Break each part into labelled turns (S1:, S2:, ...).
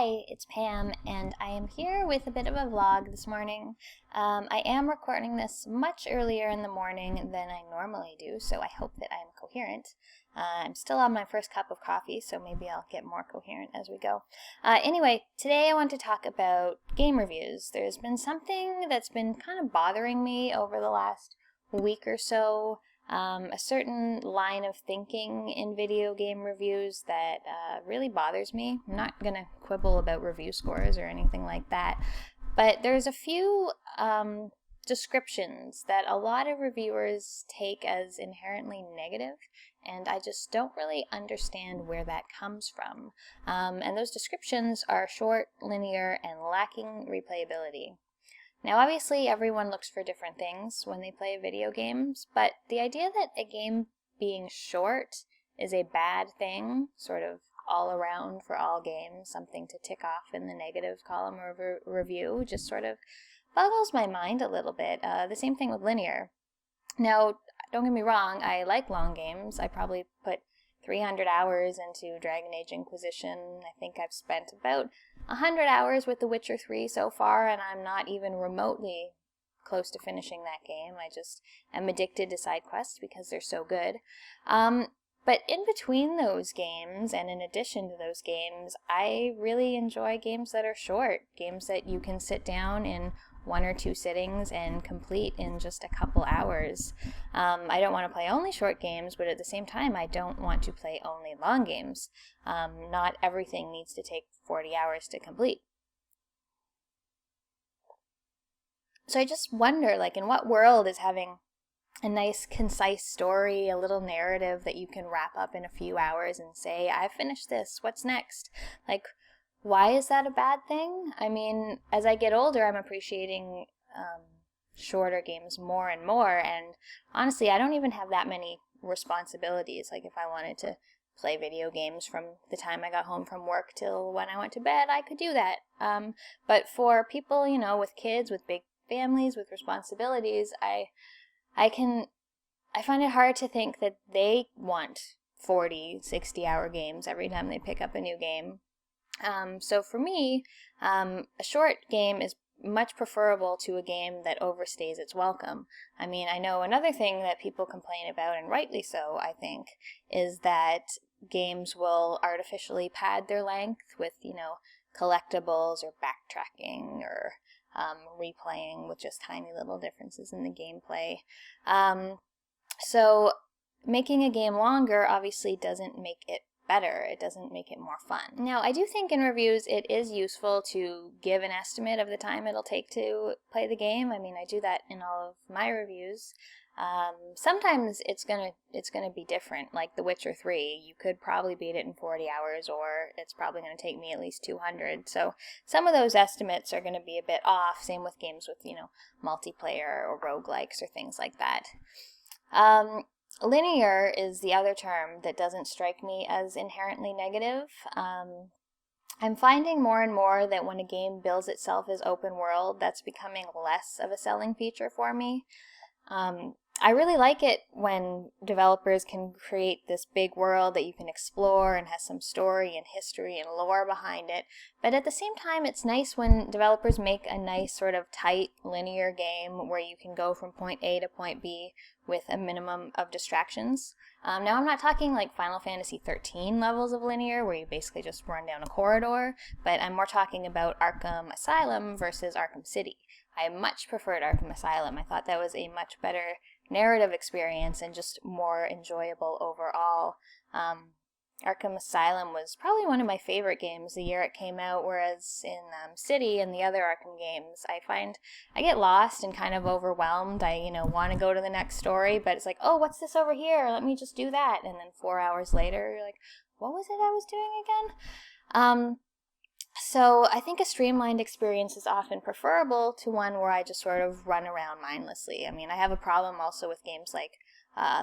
S1: Hi, it's Pam, and I am here with a bit of a vlog this morning. I am recording this much earlier in the morning than I normally do, so I hope that I am coherent. I'm still on my first cup of coffee, so maybe I'll get more coherent as we go. Anyway, today I want to talk about game reviews. There's been something that's been kind of bothering me over the last week or so. A certain line of thinking in video game reviews that really bothers me. I'm not going to quibble about review scores or anything like that, but there's a few descriptions that a lot of reviewers take as inherently negative, and I just don't really understand where that comes from. And those descriptions are short, linear, and lacking replayability. Now, obviously, everyone looks for different things when they play video games, but the idea that a game being short is a bad thing, sort of all around for all games, something to tick off in the negative column of a review, just sort of boggles my mind a little bit. The same thing with linear. Now, don't get me wrong, I like long games. I probably put 300 hours into Dragon Age Inquisition. I think I've spent about 100 hours with The Witcher 3 so far, and I'm not even remotely close to finishing that game. I just am addicted to side quests because they're so good. But in between those games, and in addition to those games, I really enjoy games that are short, games that you can sit down in 1 or 2 sittings and complete in just a couple hours. I don't want to play only short games, but at the same time, I don't want to play only long games. Not everything needs to take 40 hours to complete. So I just wonder, like, in what world is having a nice, concise story, a little narrative that you can wrap up in a few hours and say, I've finished this, what's next? Like, why is that a bad thing? I mean, as I get older, I'm appreciating shorter games more and more, and honestly, I don't even have that many responsibilities. Like, if I wanted to play video games from the time I got home from work till when I went to bed, I could do that. But for people, you know, with kids, with big families, with responsibilities, I find it hard to think that they want 40, 60-hour games every time they pick up a new game. So for me, a short game is much preferable to a game that overstays its welcome. I mean, I know another thing that people complain about, and rightly so, I think, is that games will artificially pad their length with, you know, collectibles or backtracking or replaying with just tiny little differences in the gameplay. So making a game longer obviously doesn't make it better. It doesn't make it more fun. Now, I do think in reviews it is useful to give an estimate of the time it'll take to play the game. I mean, I do that in all of my reviews. Sometimes it's gonna be different, like The Witcher 3. You could probably beat it in 40 hours, or it's probably going to take me at least 200. So some of those estimates are going to be a bit off. Same with games with, you know, multiplayer or roguelikes or things like that. Linear is the other term that doesn't strike me as inherently negative. I'm finding more and more that when a game bills itself as open world, that's becoming less of a selling feature for me. I really like it when developers can create this big world that you can explore and has some story and history and lore behind it. But at the same time, it's nice when developers make a nice sort of tight linear game where you can go from point A to point B with a minimum of distractions. Now, I'm not talking like Final Fantasy 13 levels of linear where you basically just run down a corridor, but I'm more talking about Arkham Asylum versus Arkham City. I much preferred Arkham Asylum. I thought that was a much better narrative experience and just more enjoyable overall. Arkham Asylum was probably one of my favorite games the year it came out, whereas in City and the other Arkham games, I find I get lost and kind of overwhelmed. I, want to go to the next story, but it's like, oh, what's this over here? Let me just do that. And then 4 hours later, you're like, what was it I was doing again? So I think a streamlined experience is often preferable to one where I just sort of run around mindlessly. I mean, I have a problem also with games like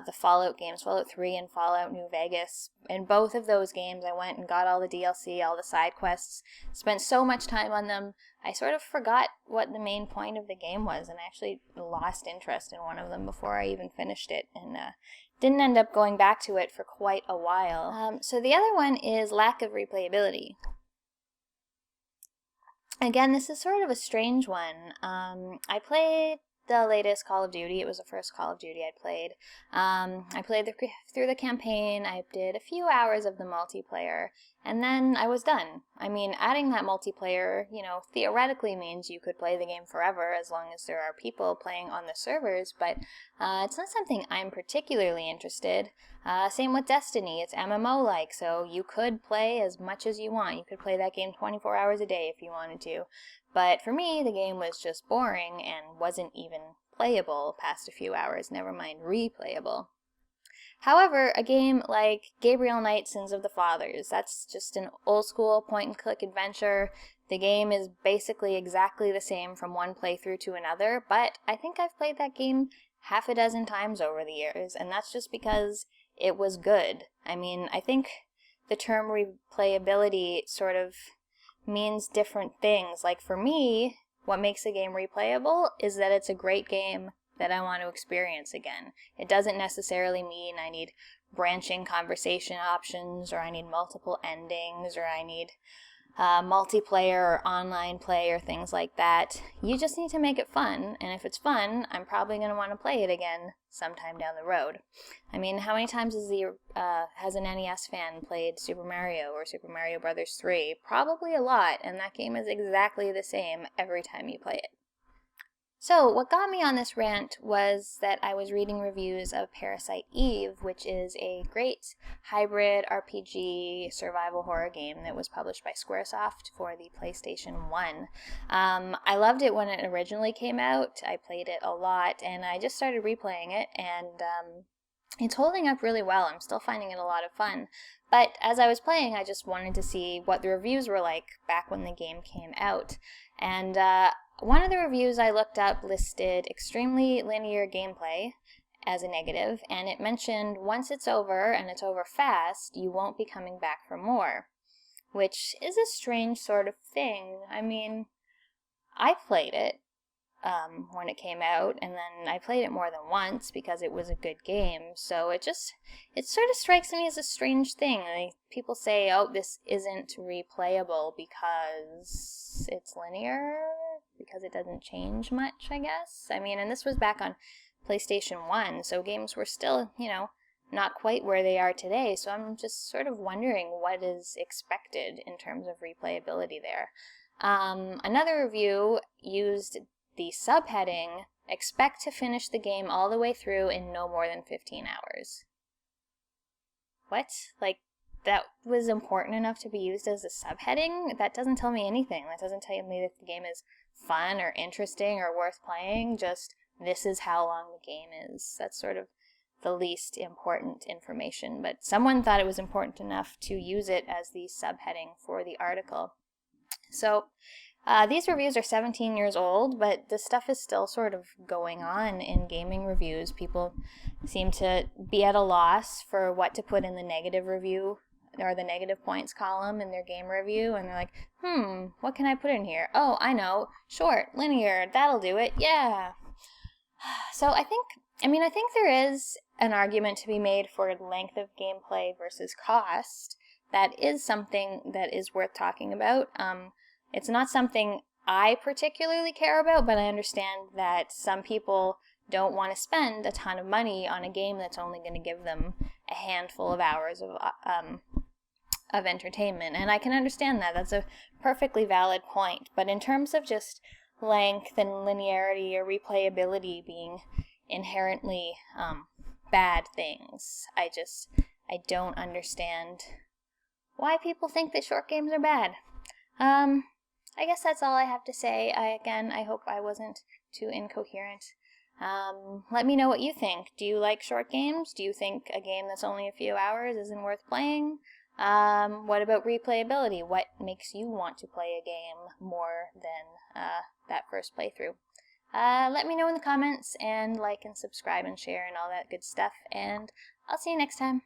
S1: the Fallout games, Fallout 3 and Fallout New Vegas. In both of those games, I went and got all the DLC, all the side quests, spent so much time on them, I sort of forgot what the main point of the game was, and I actually lost interest in one of them before I even finished it, and didn't end up going back to it for quite a while. So the other one is lack of replayability. Again, this is sort of a strange one. I played the latest Call of Duty. It was the first Call of Duty I played. I played through the campaign. I did a few hours of the multiplayer, and then I was done. I mean, adding that multiplayer, theoretically means you could play the game forever as long as there are people playing on the servers, but it's not something I'm particularly interested. Same with Destiny. It's MMO-like, so you could play as much as you want. You could play that game 24 hours a day if you wanted to. But for me, the game was just boring and wasn't even playable past a few hours, never mind replayable. However, a game like Gabriel Knight Sins of the Fathers, that's just an old-school point-and-click adventure. The game is basically exactly the same from one playthrough to another, but I think I've played that game half a dozen times over the years, and that's just because it was good. I mean, I think the term replayability sort of means different things. Like for me, what makes a game replayable is that it's a great game that I want to experience again. It doesn't necessarily mean I need branching conversation options, or I need multiple endings, or I need multiplayer or online play or things like that. You just need to make it fun, and if it's fun, I'm probably going to want to play it again sometime down the road. I mean, how many times has an NES fan played Super Mario or Super Mario Brothers 3? Probably a lot, and that game is exactly the same every time you play it. So, what got me on this rant was that I was reading reviews of Parasite Eve, which is a great hybrid RPG survival horror game that was published by Squaresoft for the PlayStation 1. I loved it when it originally came out. I played it a lot, and I just started replaying it, and it's holding up really well. I'm still finding it a lot of fun. But as I was playing, I just wanted to see what the reviews were like back when the game came out. And one of the reviews I looked up listed extremely linear gameplay as a negative, and it mentioned once it's over, and it's over fast, you won't be coming back for more. Which is a strange sort of thing. I mean, I played it when it came out, and then I played it more than once because it was a good game, so it sort of strikes me as a strange thing. Like, people say, oh, this isn't replayable because it's linear, because it doesn't change much, I guess. I mean, and this was back on PlayStation 1, so games were still, not quite where they are today, so I'm just sort of wondering what is expected in terms of replayability there. Another review used the subheading, expect to finish the game all the way through in no more than 15 hours. What? Like, that was important enough to be used as a subheading? That doesn't tell me anything. That doesn't tell me that the game is fun or interesting or worth playing. Just, this is how long the game is. That's sort of the least important information. But someone thought it was important enough to use it as the subheading for the article. So, these reviews are 17 years old, but this stuff is still sort of going on in gaming reviews. People seem to be at a loss for what to put in the negative review or the negative points column in their game review, and they're like, what can I put in here? Oh, I know, short, linear, that'll do it, yeah. So I think there is an argument to be made for length of gameplay versus cost. That is something that is worth talking about. It's not something I particularly care about, but I understand that some people don't want to spend a ton of money on a game that's only going to give them a handful of hours of entertainment, and I can understand that. That's a perfectly valid point. But in terms of just length and linearity or replayability being inherently bad things, I don't understand why people think that short games are bad. I guess that's all I have to say. I hope I wasn't too incoherent. Let me know what you think. Do you like short games? Do you think a game that's only a few hours isn't worth playing? What about replayability? What makes you want to play a game more than that first playthrough? Let me know in the comments, and like and subscribe and share and all that good stuff, and I'll see you next time.